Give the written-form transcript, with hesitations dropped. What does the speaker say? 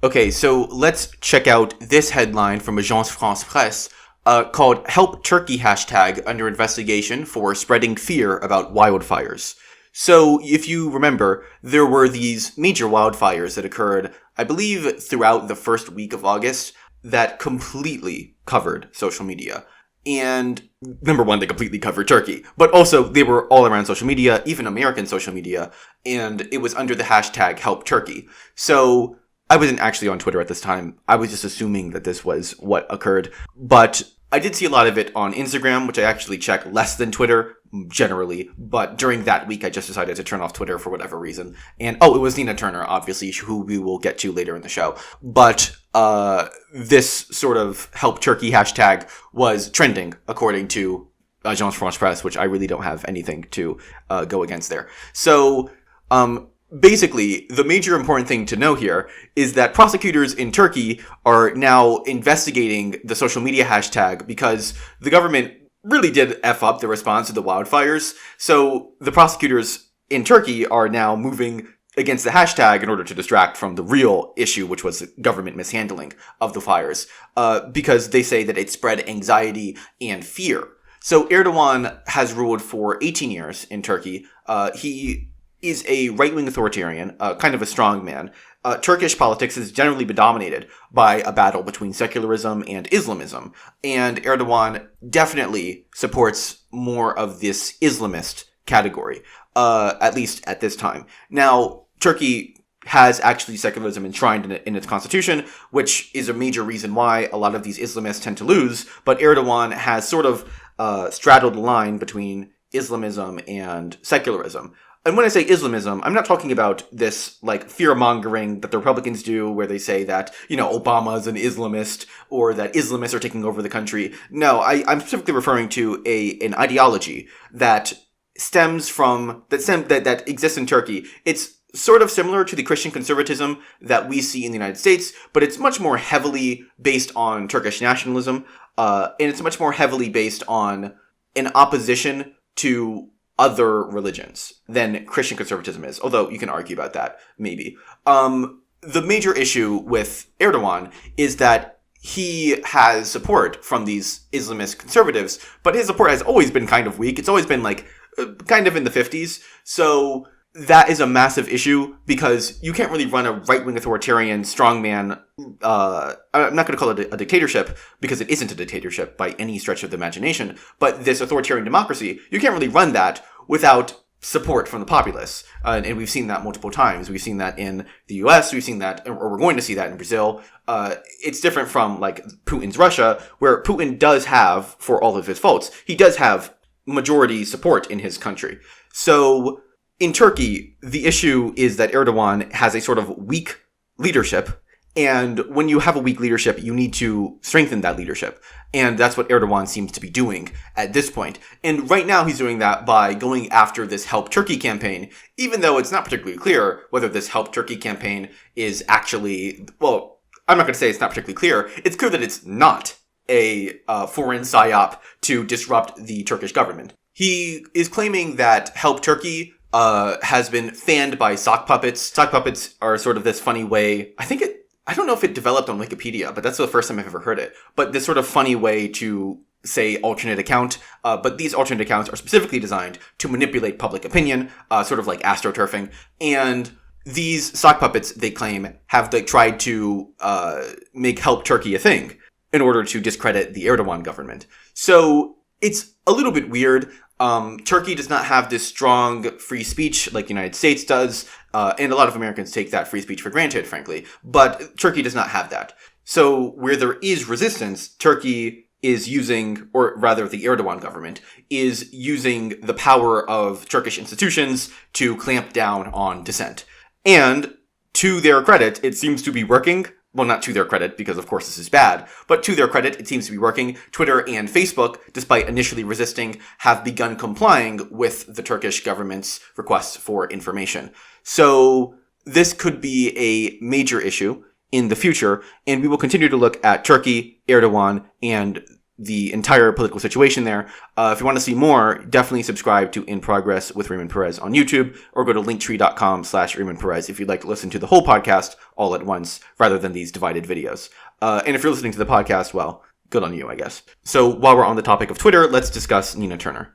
Okay, so let's check out this headline from Agence France Presse called Help Turkey hashtag under investigation for spreading fear about wildfires. So if you remember, there were these major wildfires that occurred, I believe, throughout the first week of August that completely covered social media. And number one, they completely covered Turkey, but also they were all around social media, even American social media, and it was under the hashtag Help Turkey. So I wasn't actually on Twitter at this time. I was just assuming that this was what occurred. But I did see a lot of it on Instagram, which I actually check less than Twitter, generally. But during that week, I just decided to turn off Twitter for whatever reason. And, it was Nina Turner, obviously, who we will get to later in the show. But this sort of Help Turkey hashtag was trending, according to Agence France Presse, which I really don't have anything to go against there. So, basically, the major important thing to know here is that prosecutors in Turkey are now investigating the social media hashtag because the government really did F up the response to the wildfires. So the prosecutors in Turkey are now moving against the hashtag in order to distract from the real issue, which was government mishandling of the fires, because they say that it spread anxiety and fear. So Erdogan has ruled for 18 years in Turkey. He is a right-wing authoritarian, kind of a strong man. Turkish politics has generally been dominated by a battle between secularism and Islamism, and Erdogan definitely supports more of this Islamist category, at least at this time. Now, Turkey has actually secularism enshrined in its constitution, which is a major reason why a lot of these Islamists tend to lose, but Erdogan has sort of straddled the line between Islamism and secularism. And when I say Islamism, I'm not talking about this, fear-mongering that the Republicans do, where they say that, Obama's an Islamist, or that Islamists are taking over the country. No, I'm specifically referring to an ideology that that exists in Turkey. It's sort of similar to the Christian conservatism that we see in the United States, but it's much more heavily based on Turkish nationalism, and it's much more heavily based on an opposition to other religions than Christian conservatism is, although you can argue about that, maybe. The major issue with Erdogan is that he has support from these Islamist conservatives, but his support has always been kind of weak. It's always been kind of in the 50s. So that is a massive issue because you can't really run a right-wing authoritarian strongman. I'm not going to call it a dictatorship because it isn't a dictatorship by any stretch of the imagination. But this authoritarian democracy, you can't really run that without support from the populace. And we've seen that multiple times. We've seen that in the US. We've seen that, or we're going to see that in Brazil. It's different from Putin's Russia, where Putin does have, for all of his faults, he does have majority support in his country. So in Turkey, the issue is that Erdogan has a sort of weak leadership, and when you have a weak leadership, you need to strengthen that leadership. And that's what Erdogan seems to be doing at this point. And right now he's doing that by going after this Help Turkey campaign, even though it's not particularly clear whether this Help Turkey campaign is actually, I'm not going to say it's not particularly clear. It's clear that it's not a foreign psyop to disrupt the Turkish government. He is claiming that Help Turkey has been fanned by sock puppets. Sock puppets are sort of this funny way. I don't know if it developed on Wikipedia, but that's the first time I've ever heard it. But this sort of funny way to say alternate account. But these alternate accounts are specifically designed to manipulate public opinion, sort of like astroturfing. And these sock puppets, they claim, have tried to make Help Turkey a thing in order to discredit the Erdogan government. So it's a little bit weird. Turkey does not have this strong free speech like the United States does, and a lot of Americans take that free speech for granted, frankly. But Turkey does not have that. So where there is resistance, Turkey is using, or rather the Erdogan government, is using the power of Turkish institutions to clamp down on dissent. And to their credit, it seems to be working. Well, not to their credit, because of course this is bad, but to their credit, it seems to be working. Twitter and Facebook, despite initially resisting, have begun complying with the Turkish government's requests for information. So this could be a major issue in the future, and we will continue to look at Turkey, Erdogan, and the entire political situation there. If you want to see more, definitely subscribe to In Progress with Raymond Perez on YouTube, or go to linktr.com/Raymond Perez if you'd like to listen to the whole podcast all at once rather than these divided videos. And if you're listening to the podcast, well, good on you, I guess. So while we're on the topic of Twitter, let's discuss Nina Turner.